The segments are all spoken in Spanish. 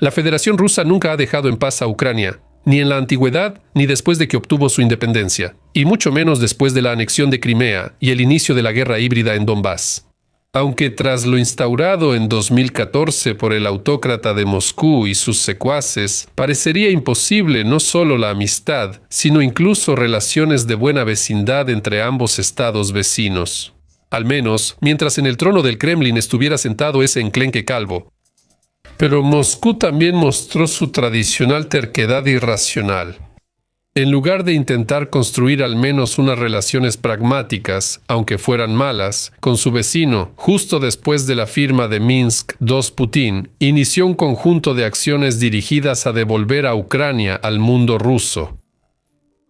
La Federación Rusa nunca ha dejado en paz a Ucrania, ni en la antigüedad ni después de que obtuvo su independencia, y mucho menos después de la anexión de Crimea y el inicio de la guerra híbrida en Donbass. Aunque tras lo instaurado en 2014 por el autócrata de Moscú y sus secuaces, parecería imposible no solo la amistad, sino incluso relaciones de buena vecindad entre ambos estados vecinos. Al menos, mientras en el trono del Kremlin estuviera sentado ese enclenque calvo. Pero Moscú también mostró su tradicional terquedad irracional. En lugar de intentar construir al menos unas relaciones pragmáticas, aunque fueran malas, con su vecino, justo después de la firma de Minsk II, Putin inició un conjunto de acciones dirigidas a devolver a Ucrania al mundo ruso.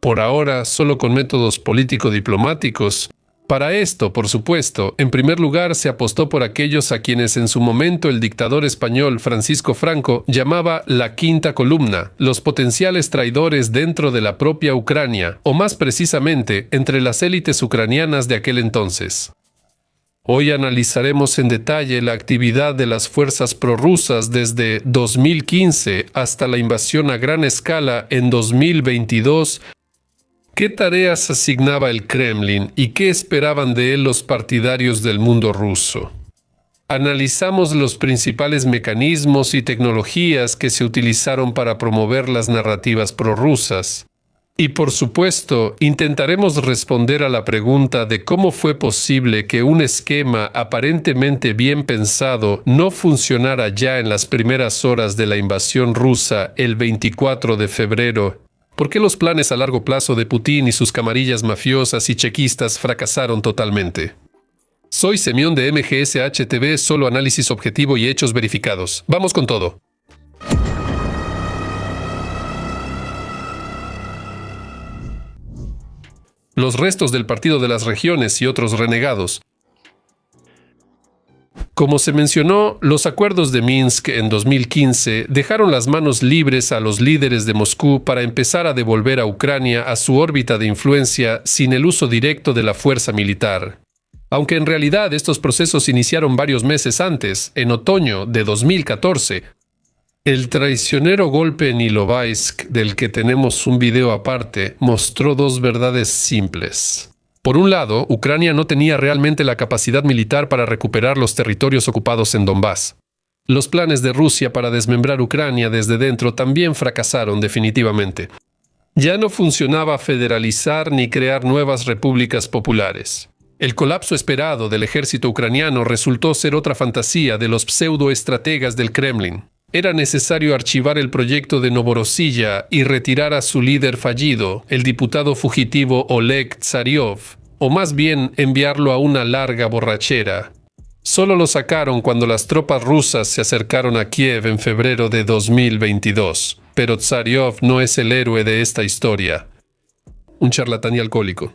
Por ahora, solo con métodos político-diplomáticos. Para esto, por supuesto, en primer lugar se apostó por aquellos a quienes en su momento el dictador español Francisco Franco llamaba la quinta columna, los potenciales traidores dentro de la propia Ucrania, o más precisamente, entre las élites ucranianas de aquel entonces. Hoy analizaremos en detalle la actividad de las fuerzas prorrusas desde 2015 hasta la invasión a gran escala en 2022. ¿Qué tareas asignaba el Kremlin y qué esperaban de él los partidarios del mundo ruso? Analizamos los principales mecanismos y tecnologías que se utilizaron para promover las narrativas prorrusas. Y por supuesto, intentaremos responder a la pregunta de cómo fue posible que un esquema aparentemente bien pensado no funcionara ya en las primeras horas de la invasión rusa el 24 de febrero. ¿Por qué los planes a largo plazo de Putin y sus camarillas mafiosas y chequistas fracasaron totalmente? Soy Semyon de MGSH TV, solo análisis objetivo y hechos verificados. Vamos con todo. Los restos del Partido de las Regiones y otros renegados. Como se mencionó, los acuerdos de Minsk en 2015 dejaron las manos libres a los líderes de Moscú para empezar a devolver a Ucrania a su órbita de influencia sin el uso directo de la fuerza militar. Aunque en realidad estos procesos iniciaron varios meses antes, en otoño de 2014, el traicionero golpe en Ilovaisk, del que tenemos un video aparte, mostró dos verdades simples. Por un lado, Ucrania no tenía realmente la capacidad militar para recuperar los territorios ocupados en Donbass. Los planes de Rusia para desmembrar Ucrania desde dentro también fracasaron definitivamente. Ya no funcionaba federalizar ni crear nuevas repúblicas populares. El colapso esperado del ejército ucraniano resultó ser otra fantasía de los pseudoestrategas del Kremlin. Era necesario archivar el proyecto de Novorossiya y retirar a su líder fallido, el diputado fugitivo Oleg Tsaryov, o más bien enviarlo a una larga borrachera. Solo lo sacaron cuando las tropas rusas se acercaron a Kiev en febrero de 2022. Pero Tsaryov no es el héroe de esta historia. Un charlatán y alcohólico.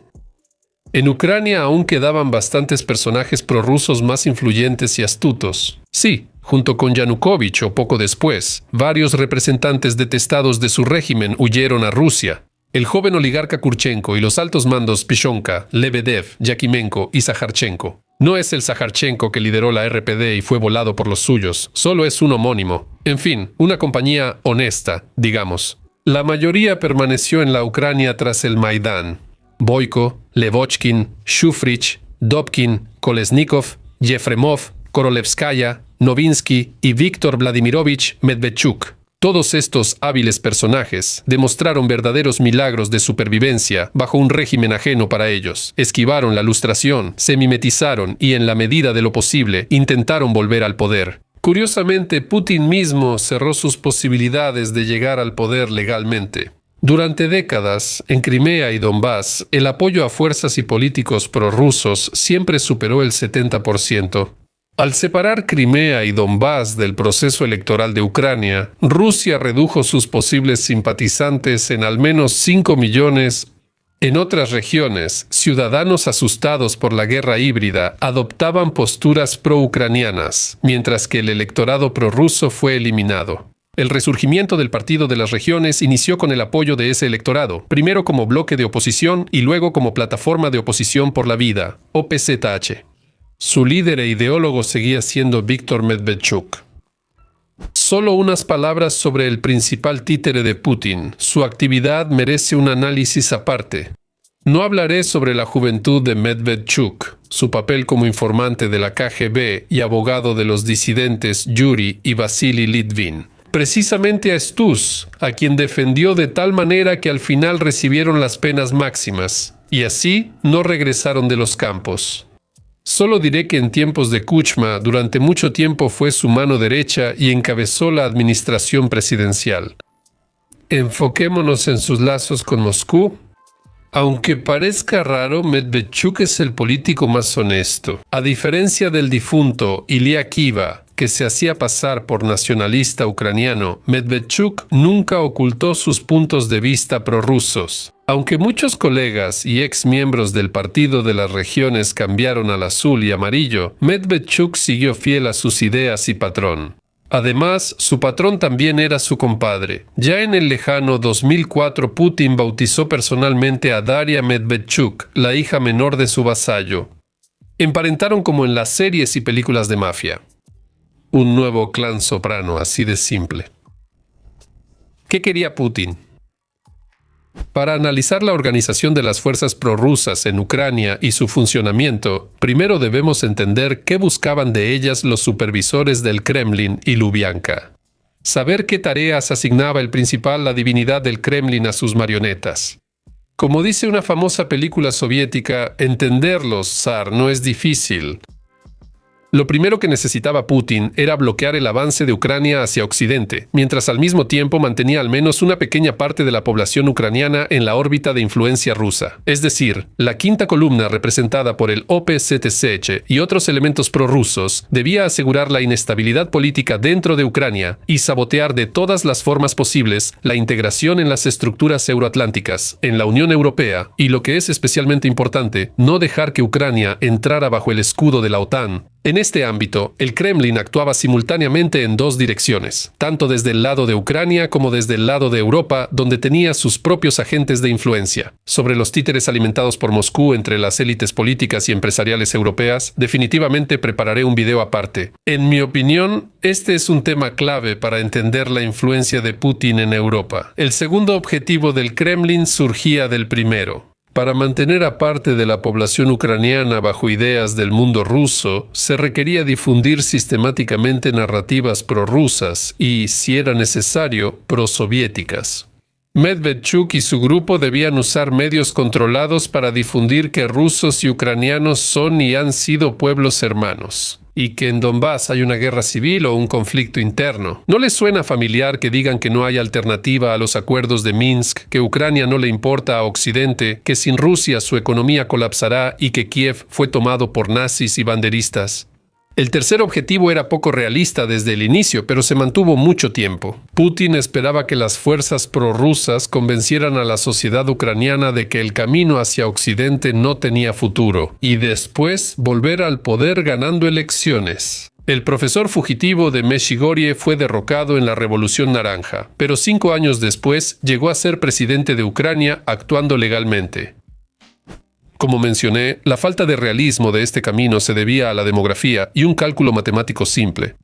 En Ucrania aún quedaban bastantes personajes prorrusos más influyentes y astutos. Sí, junto con Yanukovych o poco después, varios representantes detestados de su régimen huyeron a Rusia. El joven oligarca Kurchenko y los altos mandos Pishonka, Lebedev, Yakimenko y Zakharchenko. No es el Zakharchenko que lideró la RPD y fue volado por los suyos, solo es un homónimo. En fin, una compañía honesta, digamos. La mayoría permaneció en la Ucrania tras el Maidán. Boyko, Levochkin, Shufrich, Dobkin, Kolesnikov, Yefremov, Korolevskaya, Novinsky y Víctor Vladimirovich Medvedchuk. Todos estos hábiles personajes demostraron verdaderos milagros de supervivencia bajo un régimen ajeno para ellos. Esquivaron la lustración, se mimetizaron y en la medida de lo posible intentaron volver al poder. Curiosamente, Putin mismo cerró sus posibilidades de llegar al poder legalmente. Durante décadas, en Crimea y Donbass, el apoyo a fuerzas y políticos prorrusos siempre superó el 70%. Al separar Crimea y Donbass del proceso electoral de Ucrania, Rusia redujo sus posibles simpatizantes en al menos 5 millones. En otras regiones, ciudadanos asustados por la guerra híbrida adoptaban posturas pro-ucranianas, mientras que el electorado prorruso fue eliminado. El resurgimiento del Partido de las Regiones inició con el apoyo de ese electorado, primero como bloque de oposición y luego como Plataforma de Oposición por la Vida, OPZH. Su líder e ideólogo seguía siendo Víctor Medvedchuk. Solo unas palabras sobre el principal títere de Putin. Su actividad merece un análisis aparte. No hablaré sobre la juventud de Medvedchuk, su papel como informante de la KGB y abogado de los disidentes Yuri y Vasily Litvin. Precisamente a Stus, a quien defendió de tal manera que al final recibieron las penas máximas, y así no regresaron de los campos. Solo diré que en tiempos de Kuchma, durante mucho tiempo fue su mano derecha y encabezó la administración presidencial. Enfoquémonos en sus lazos con Moscú. Aunque parezca raro, Medvedchuk es el político más honesto. A diferencia del difunto Ilya Kiva, que se hacía pasar por nacionalista ucraniano, Medvedchuk nunca ocultó sus puntos de vista prorrusos. Aunque muchos colegas y ex miembros del Partido de las Regiones cambiaron al azul y amarillo, Medvedchuk siguió fiel a sus ideas y patrón. Además, su patrón también era su compadre. Ya en el lejano 2004, Putin bautizó personalmente a Daria Medvedchuk, la hija menor de su vasallo. Emparentaron como en las series y películas de mafia. Un nuevo clan soprano, así de simple. ¿Qué quería Putin? Para analizar la organización de las fuerzas prorrusas en Ucrania y su funcionamiento, primero debemos entender qué buscaban de ellas los supervisores del Kremlin y Lubianka. Saber qué tareas asignaba el principal, la divinidad del Kremlin, a sus marionetas. Como dice una famosa película soviética, entenderlos, zar, no es difícil. Lo primero que necesitaba Putin era bloquear el avance de Ucrania hacia Occidente, mientras al mismo tiempo mantenía al menos una pequeña parte de la población ucraniana en la órbita de influencia rusa. Es decir, la quinta columna, representada por el OPZTSH y otros elementos prorrusos, debía asegurar la inestabilidad política dentro de Ucrania y sabotear de todas las formas posibles la integración en las estructuras euroatlánticas, en la Unión Europea y, lo que es especialmente importante, no dejar que Ucrania entrara bajo el escudo de la OTAN. En este ámbito, el Kremlin actuaba simultáneamente en dos direcciones, tanto desde el lado de Ucrania como desde el lado de Europa, donde tenía sus propios agentes de influencia. Sobre los títeres alimentados por Moscú entre las élites políticas y empresariales europeas, definitivamente prepararé un video aparte. En mi opinión, este es un tema clave para entender la influencia de Putin en Europa. El segundo objetivo del Kremlin surgía del primero. Para mantener aparte de la población ucraniana bajo ideas del mundo ruso, se requería difundir sistemáticamente narrativas prorrusas y, si era necesario, prosoviéticas. Medvedchuk y su grupo debían usar medios controlados para difundir que rusos y ucranianos son y han sido pueblos hermanos, y que en Donbass hay una guerra civil o un conflicto interno. ¿No les suena familiar que digan que no hay alternativa a los acuerdos de Minsk, que Ucrania no le importa a Occidente, que sin Rusia su economía colapsará y que Kiev fue tomado por nazis y banderistas? El tercer objetivo era poco realista desde el inicio, pero se mantuvo mucho tiempo. Putin esperaba que las fuerzas prorrusas convencieran a la sociedad ucraniana de que el camino hacia Occidente no tenía futuro, y después volver al poder ganando elecciones. El profesor fugitivo de Meshigorie fue derrocado en la Revolución Naranja, pero 5 años después llegó a ser presidente de Ucrania actuando legalmente. Como mencioné, la falta de realismo de este camino se debía a la demografía y un cálculo matemático simple.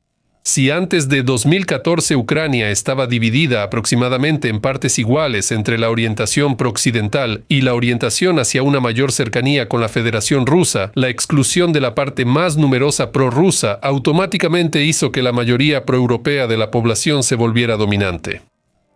Si antes de 2014 Ucrania estaba dividida aproximadamente en partes iguales entre la orientación prooccidental y la orientación hacia una mayor cercanía con la Federación Rusa, la exclusión de la parte más numerosa prorrusa automáticamente hizo que la mayoría proeuropea de la población se volviera dominante.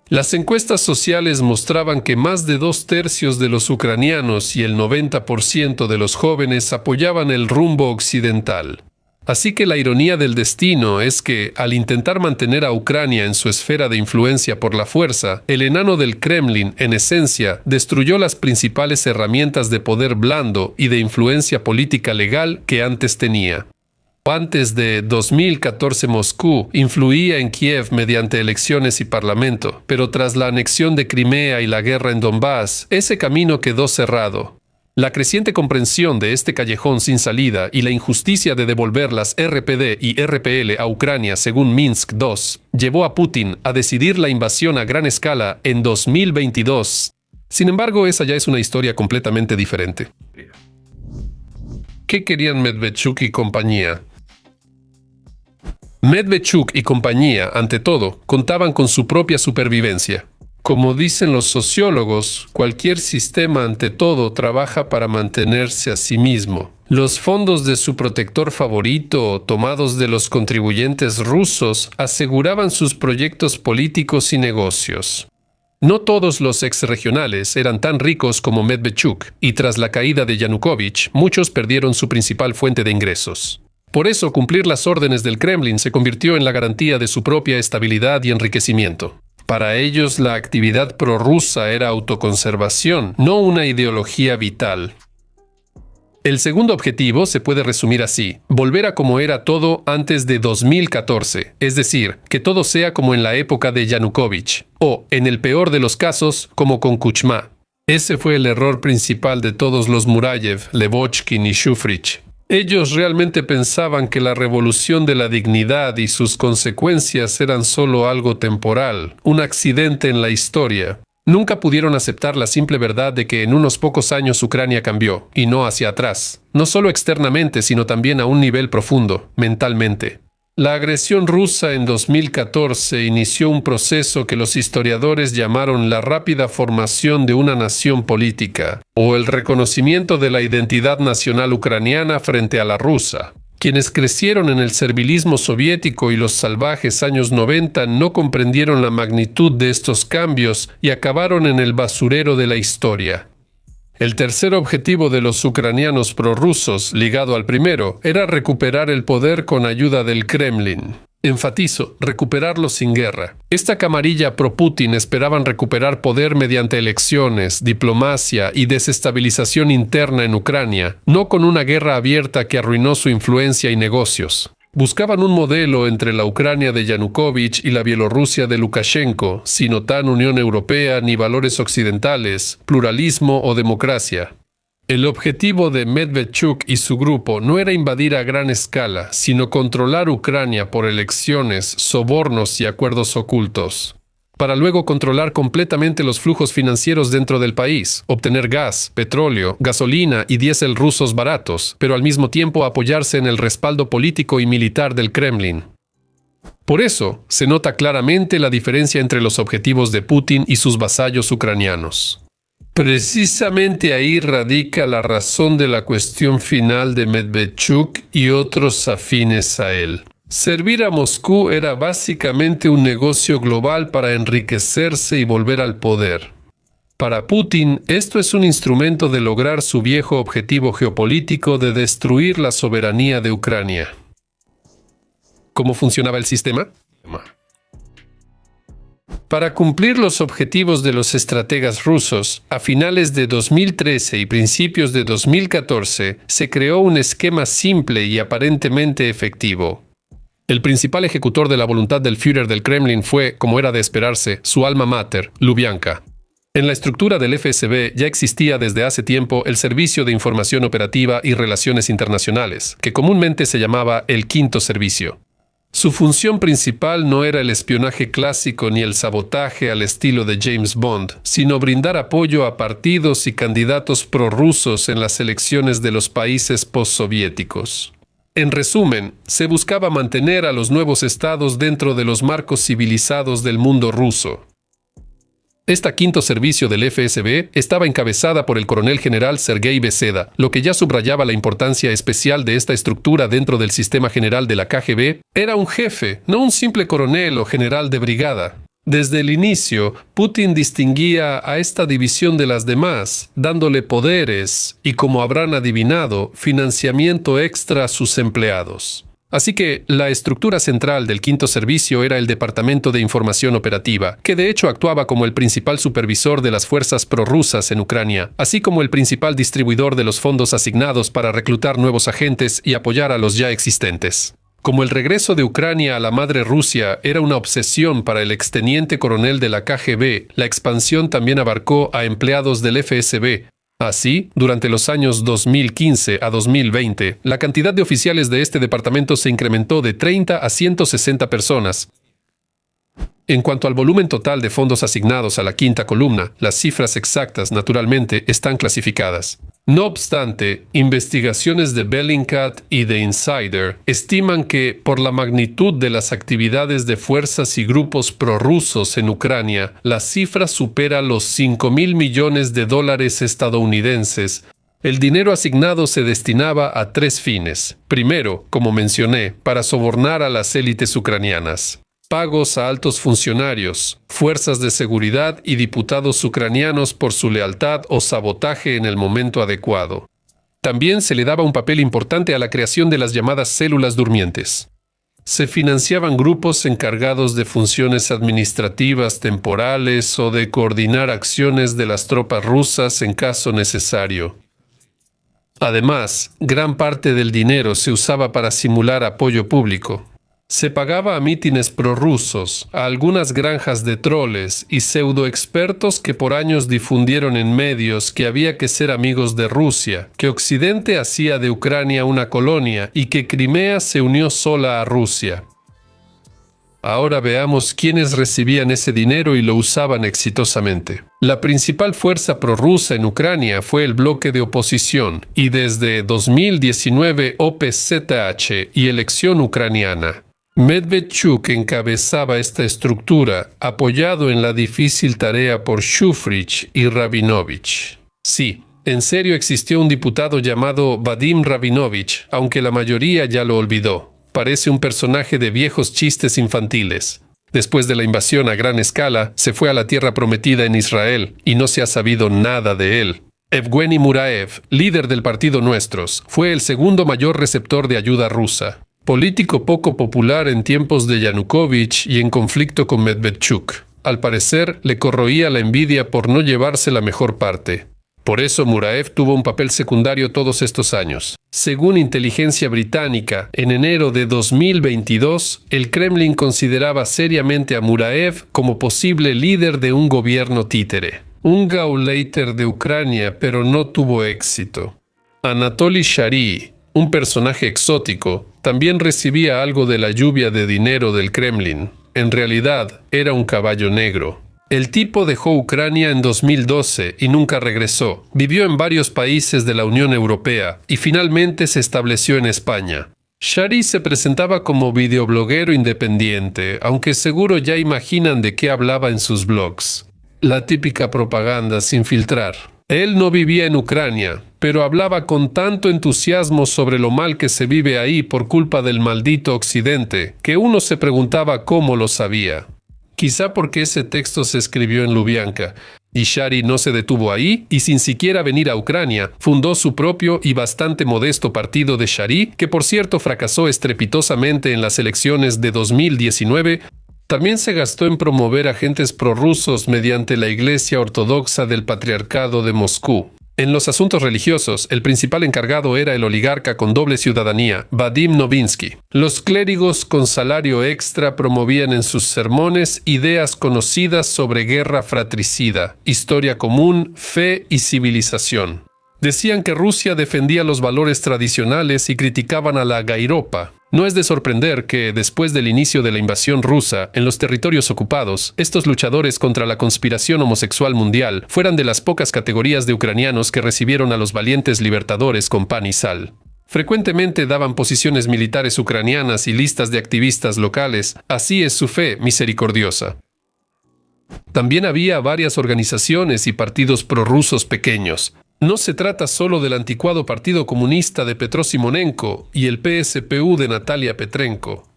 Las encuestas sociales mostraban que más de 2/3 de los ucranianos y el 90% de los jóvenes apoyaban el rumbo occidental. Así que la ironía del destino es que, al intentar mantener a Ucrania en su esfera de influencia por la fuerza, el enano del Kremlin, en esencia, destruyó las principales herramientas de poder blando y de influencia política legal que antes tenía. Antes de 2014 Moscú influía en Kiev mediante elecciones y parlamento, pero tras la anexión de Crimea y la guerra en Donbass, ese camino quedó cerrado. La creciente comprensión de este callejón sin salida y la injusticia de devolver las RPD y RPL a Ucrania según Minsk II llevó a Putin a decidir la invasión a gran escala en 2022. Sin embargo, esa ya es una historia completamente diferente. ¿Qué querían Medvedchuk y compañía? Medvedchuk y compañía, ante todo, contaban con su propia supervivencia. Como dicen los sociólogos, cualquier sistema ante todo trabaja para mantenerse a sí mismo. Los fondos de su protector favorito, tomados de los contribuyentes rusos, aseguraban sus proyectos políticos y negocios. No todos los exregionales eran tan ricos como Medvedchuk, y tras la caída de Yanukovych, muchos perdieron su principal fuente de ingresos. Por eso, cumplir las órdenes del Kremlin se convirtió en la garantía de su propia estabilidad y enriquecimiento. Para ellos, la actividad prorrusa era autoconservación, no una ideología vital. El segundo objetivo se puede resumir así: volver a como era todo antes de 2014, es decir, que todo sea como en la época de Yanukovych, o, en el peor de los casos, como con Kuchma. Ese fue el error principal de todos los Murayev, Levochkin y Shufrich. Ellos realmente pensaban que la revolución de la dignidad y sus consecuencias eran solo algo temporal, un accidente en la historia. Nunca pudieron aceptar la simple verdad de que en unos pocos años Ucrania cambió, y no hacia atrás, no solo externamente, sino también a un nivel profundo, mentalmente. La agresión rusa en 2014 inició un proceso que los historiadores llamaron la rápida formación de una nación política, o el reconocimiento de la identidad nacional ucraniana frente a la rusa. Quienes crecieron en el servilismo soviético y los salvajes años 90 no comprendieron la magnitud de estos cambios y acabaron en el basurero de la historia. El tercer objetivo de los ucranianos prorrusos, ligado al primero, era recuperar el poder con ayuda del Kremlin. Enfatizo, recuperarlo sin guerra. Esta camarilla pro-Putin esperaban recuperar poder mediante elecciones, diplomacia y desestabilización interna en Ucrania, no con una guerra abierta que arruinó su influencia y negocios. Buscaban un modelo entre la Ucrania de Yanukovych y la Bielorrusia de Lukashenko, sin OTAN, Unión Europea ni valores occidentales, pluralismo o democracia. El objetivo de Medvedchuk y su grupo no era invadir a gran escala, sino controlar Ucrania por elecciones, sobornos y acuerdos ocultos, para luego controlar completamente los flujos financieros dentro del país, obtener gas, petróleo, gasolina y diésel rusos baratos, pero al mismo tiempo apoyarse en el respaldo político y militar del Kremlin. Por eso, se nota claramente la diferencia entre los objetivos de Putin y sus vasallos ucranianos. Precisamente ahí radica la razón de la cuestión final de Medvedchuk y otros afines a él. Servir a Moscú era básicamente un negocio global para enriquecerse y volver al poder. Para Putin, esto es un instrumento de lograr su viejo objetivo geopolítico de destruir la soberanía de Ucrania. ¿Cómo funcionaba el sistema? Para cumplir los objetivos de los estrategas rusos, a finales de 2013 y principios de 2014 se creó un esquema simple y aparentemente efectivo. El principal ejecutor de la voluntad del Führer del Kremlin fue, como era de esperarse, su alma mater, Lubyanka. En la estructura del FSB ya existía desde hace tiempo el Servicio de Información Operativa y Relaciones Internacionales, que comúnmente se llamaba el Quinto Servicio. Su función principal no era el espionaje clásico ni el sabotaje al estilo de James Bond, sino brindar apoyo a partidos y candidatos prorrusos en las elecciones de los países postsoviéticos. En resumen, se buscaba mantener a los nuevos estados dentro de los marcos civilizados del mundo ruso. Esta quinto servicio del FSB estaba encabezada por el coronel general Sergei Beseda, lo que ya subrayaba la importancia especial de esta estructura dentro del sistema general de la KGB. Era un jefe, no un simple coronel o general de brigada. Desde el inicio, Putin distinguía a esta división de las demás, dándole poderes y, como habrán adivinado, financiamiento extra a sus empleados. Así que la estructura central del quinto servicio era el Departamento de Información Operativa, que de hecho actuaba como el principal supervisor de las fuerzas prorrusas en Ucrania, así como el principal distribuidor de los fondos asignados para reclutar nuevos agentes y apoyar a los ya existentes. Como el regreso de Ucrania a la madre Rusia era una obsesión para el exteniente coronel de la KGB, la expansión también abarcó a empleados del FSB. Así, durante los años 2015 a 2020, la cantidad de oficiales de este departamento se incrementó de 30 a 160 personas. En cuanto al volumen total de fondos asignados a la quinta columna, las cifras exactas, naturalmente, están clasificadas. No obstante, investigaciones de Bellingcat y de Insider estiman que, por la magnitud de las actividades de fuerzas y grupos prorrusos en Ucrania, la cifra supera los $5.000 millones estadounidenses. El dinero asignado se destinaba a 3 fines. Primero, como mencioné, para sobornar a las élites ucranianas. Pagos a altos funcionarios, fuerzas de seguridad y diputados ucranianos por su lealtad o sabotaje en el momento adecuado. También se le daba un papel importante a la creación de las llamadas células durmientes. Se financiaban grupos encargados de funciones administrativas temporales o de coordinar acciones de las tropas rusas en caso necesario. Además, gran parte del dinero se usaba para simular apoyo público. Se pagaba a mítines prorrusos, a algunas granjas de troles y pseudoexpertos que por años difundieron en medios que había que ser amigos de Rusia, que Occidente hacía de Ucrania una colonia y que Crimea se unió sola a Rusia. Ahora veamos quiénes recibían ese dinero y lo usaban exitosamente. La principal fuerza prorrusa en Ucrania fue el bloque de oposición y desde 2019 OPZH y Elección Ucraniana. Medvedchuk encabezaba esta estructura, apoyado en la difícil tarea por Shufrich y Rabinovich. Sí, en serio existió un diputado llamado Vadim Rabinovich, aunque la mayoría ya lo olvidó. Parece un personaje de viejos chistes infantiles. Después de la invasión a gran escala, se fue a la tierra prometida en Israel y no se ha sabido nada de él. Evgeny Muraev, líder del partido Nuestros, fue el segundo mayor receptor de ayuda rusa. Político poco popular en tiempos de Yanukovych y en conflicto con Medvedchuk. Al parecer, le corroía la envidia por no llevarse la mejor parte. Por eso Muraev tuvo un papel secundario todos estos años. Según inteligencia británica, en enero de 2022, el Kremlin consideraba seriamente a Muraev como posible líder de un gobierno títere. Un Gauleiter de Ucrania, pero no tuvo éxito. Anatoly Shary, un personaje exótico, también recibía algo de la lluvia de dinero del Kremlin. En realidad, era un caballo negro. El tipo dejó Ucrania en 2012 y nunca regresó. Vivió en varios países de la Unión Europea y finalmente se estableció en España. Shary se presentaba como videobloguero independiente, aunque seguro ya imaginan de qué hablaba en sus blogs. La típica propaganda sin filtrar. Él no vivía en Ucrania, pero hablaba con tanto entusiasmo sobre lo mal que se vive ahí por culpa del maldito Occidente, que uno se preguntaba cómo lo sabía. Quizá porque ese texto se escribió en Lubyanka, y Shary no se detuvo ahí, y sin siquiera venir a Ucrania, fundó su propio y bastante modesto partido de Shary, que por cierto fracasó estrepitosamente en las elecciones de 2019, también se gastó en promover agentes prorrusos mediante la Iglesia Ortodoxa del Patriarcado de Moscú. En los asuntos religiosos, el principal encargado era el oligarca con doble ciudadanía, Vadim Novinsky. Los clérigos con salario extra promovían en sus sermones ideas conocidas sobre guerra fratricida, historia común, fe y civilización. Decían que Rusia defendía los valores tradicionales y criticaban a la gairopa. No es de sorprender que, después del inicio de la invasión rusa en los territorios ocupados, estos luchadores contra la conspiración homosexual mundial fueran de las pocas categorías de ucranianos que recibieron a los valientes libertadores con pan y sal. Frecuentemente daban posiciones militares ucranianas y listas de activistas locales. Así es su fe misericordiosa. También había varias organizaciones y partidos prorrusos pequeños. No se trata solo del anticuado Partido Comunista de Petro Simonenko y el PSPU de Natalia Petrenko.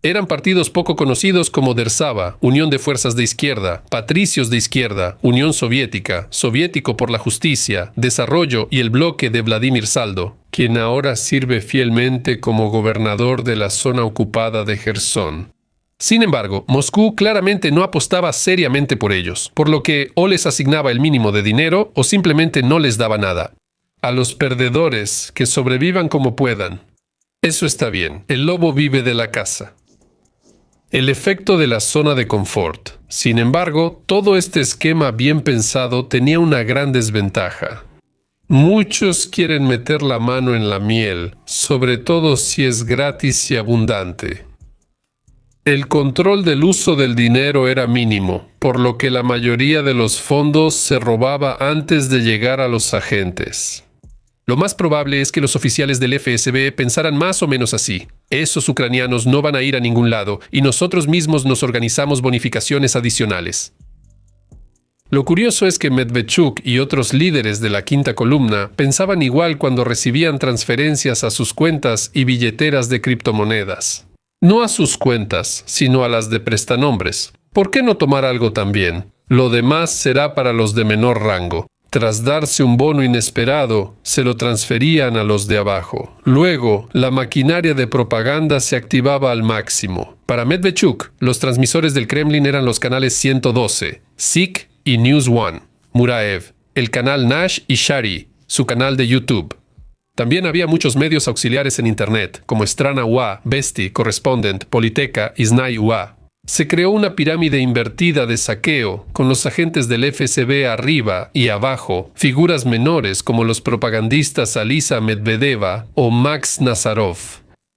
Eran partidos poco conocidos como Dersava, Unión de Fuerzas de Izquierda, Patricios de Izquierda, Unión Soviética, Soviético por la Justicia, Desarrollo y el bloque de Vladimir Saldo, quien ahora sirve fielmente como gobernador de la zona ocupada de Jersón. Sin embargo, Moscú claramente no apostaba seriamente por ellos, por lo que o les asignaba el mínimo de dinero o simplemente no les daba nada. A los perdedores, que sobrevivan como puedan. Eso está bien, el lobo vive de la caza. El efecto de la zona de confort. Sin embargo, todo este esquema bien pensado tenía una gran desventaja. Muchos quieren meter la mano en la miel, sobre todo si es gratis y abundante. El control del uso del dinero era mínimo, por lo que la mayoría de los fondos se robaba antes de llegar a los agentes. Lo más probable es que los oficiales del FSB pensaran más o menos así. Esos ucranianos no van a ir a ningún lado y nosotros mismos nos organizamos bonificaciones adicionales. Lo curioso es que Medvedchuk y otros líderes de la quinta columna pensaban igual cuando recibían transferencias a sus cuentas y billeteras de criptomonedas. No a sus cuentas, sino a las de prestanombres. ¿Por qué no tomar algo también? Lo demás será para los de menor rango. Tras darse un bono inesperado, se lo transferían a los de abajo. Luego, la maquinaria de propaganda se activaba al máximo. Para Medvedchuk, los transmisores del Kremlin eran los canales 112, SIK y News One, Muraev, el canal Nash y Shari, su canal de YouTube. También había muchos medios auxiliares en Internet, como Strana UA, Vesti, Correspondent, Politeca y Znai UA. Se creó una pirámide invertida de saqueo, con los agentes del FSB arriba y abajo, figuras menores como los propagandistas Alisa Medvedeva o Max Nazarov.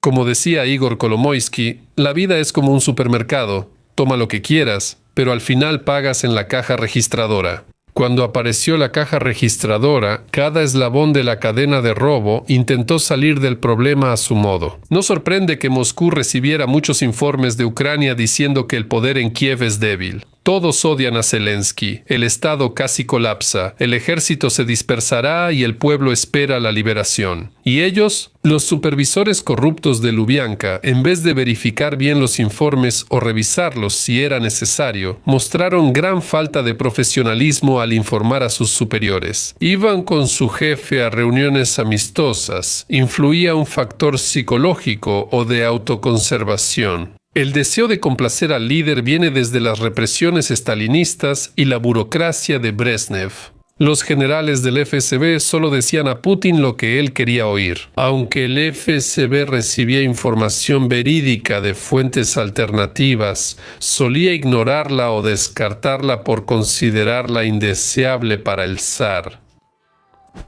Como decía Igor Kolomoisky, la vida es como un supermercado, toma lo que quieras, pero al final pagas en la caja registradora. Cuando apareció la caja registradora, cada eslabón de la cadena de robo intentó salir del problema a su modo. No sorprende que Moscú recibiera muchos informes de Ucrania diciendo que el poder en Kiev es débil. Todos odian a Zelensky, el Estado casi colapsa, el ejército se dispersará y el pueblo espera la liberación. ¿Y ellos? Los supervisores corruptos de Lubyanka, en vez de verificar bien los informes o revisarlos si era necesario, mostraron gran falta de profesionalismo al informar a sus superiores. Iban con su jefe a reuniones amistosas, influía un factor psicológico o de autoconservación. El deseo de complacer al líder viene desde las represiones estalinistas y la burocracia de Brezhnev. Los generales del FSB solo decían a Putin lo que él quería oír. Aunque el FSB recibía información verídica de fuentes alternativas, solía ignorarla o descartarla por considerarla indeseable para el zar.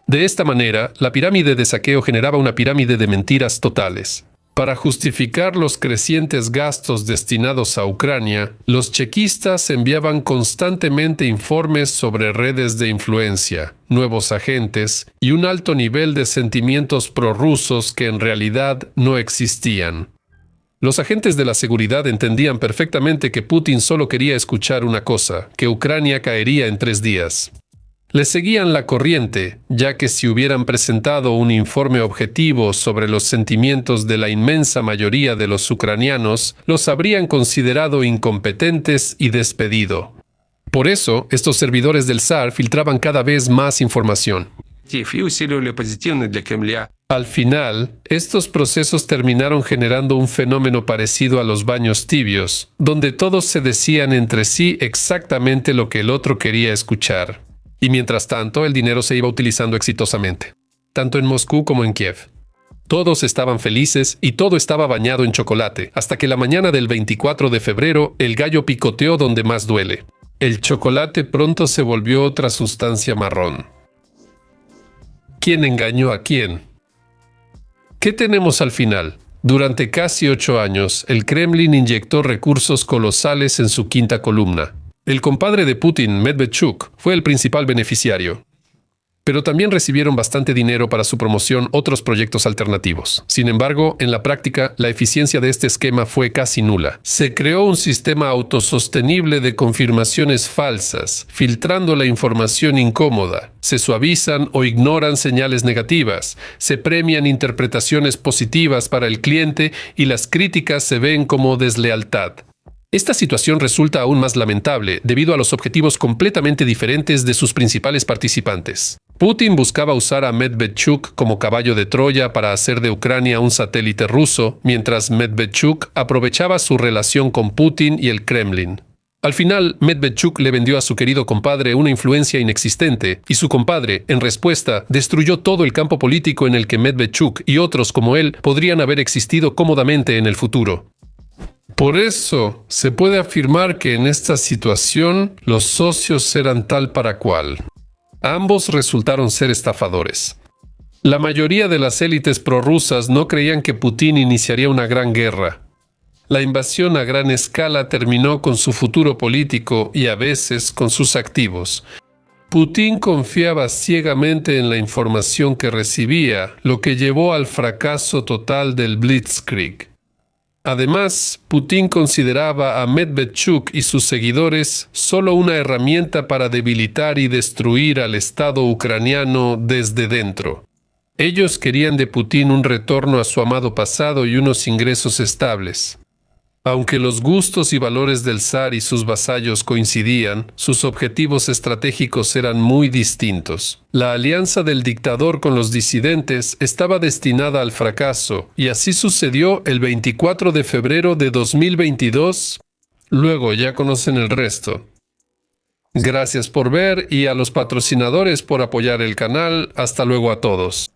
De esta manera, la pirámide de saqueo generaba una pirámide de mentiras totales. Para justificar los crecientes gastos destinados a Ucrania, los chequistas enviaban constantemente informes sobre redes de influencia, nuevos agentes y un alto nivel de sentimientos prorrusos que en realidad no existían. Los agentes de la seguridad entendían perfectamente que Putin solo quería escuchar una cosa, que Ucrania caería en 3 días. Le seguían la corriente, ya que si hubieran presentado un informe objetivo sobre los sentimientos de la inmensa mayoría de los ucranianos, los habrían considerado incompetentes y despedido. Por eso, estos servidores del zar filtraban cada vez más información. Al final, estos procesos terminaron generando un fenómeno parecido a los baños tibios, donde todos se decían entre sí exactamente lo que el otro quería escuchar. Y mientras tanto, el dinero se iba utilizando exitosamente, tanto en Moscú como en Kiev. Todos estaban felices y todo estaba bañado en chocolate, hasta que la mañana del 24 de febrero el gallo picoteó donde más duele. El chocolate pronto se volvió otra sustancia marrón. ¿Quién engañó a quién? ¿Qué tenemos al final? Durante casi 8 años, el Kremlin inyectó recursos colosales en su quinta columna. El compadre de Putin, Medvedchuk, fue el principal beneficiario. Pero también recibieron bastante dinero para su promoción otros proyectos alternativos. Sin embargo, en la práctica, la eficiencia de este esquema fue casi nula. Se creó un sistema autosostenible de confirmaciones falsas, filtrando la información incómoda. Se suavizan o ignoran señales negativas. Se premian interpretaciones positivas para el cliente y las críticas se ven como deslealtad. Esta situación resulta aún más lamentable debido a los objetivos completamente diferentes de sus principales participantes. Putin buscaba usar a Medvedchuk como caballo de Troya para hacer de Ucrania un satélite ruso, mientras Medvedchuk aprovechaba su relación con Putin y el Kremlin. Al final, Medvedchuk le vendió a su querido compadre una influencia inexistente, y su compadre, en respuesta, destruyó todo el campo político en el que Medvedchuk y otros como él podrían haber existido cómodamente en el futuro. Por eso, se puede afirmar que en esta situación los socios eran tal para cual. Ambos resultaron ser estafadores. La mayoría de las élites prorrusas no creían que Putin iniciaría una gran guerra. La invasión a gran escala terminó con su futuro político y a veces con sus activos. Putin confiaba ciegamente en la información que recibía, lo que llevó al fracaso total del Blitzkrieg. Además, Putin consideraba a Medvedchuk y sus seguidores solo una herramienta para debilitar y destruir al Estado ucraniano desde dentro. Ellos querían de Putin un retorno a su amado pasado y unos ingresos estables. Aunque los gustos y valores del zar y sus vasallos coincidían, sus objetivos estratégicos eran muy distintos. La alianza del dictador con los disidentes estaba destinada al fracaso, y así sucedió el 24 de febrero de 2022. Luego ya conocen el resto. Gracias por ver y a los patrocinadores por apoyar el canal. Hasta luego a todos.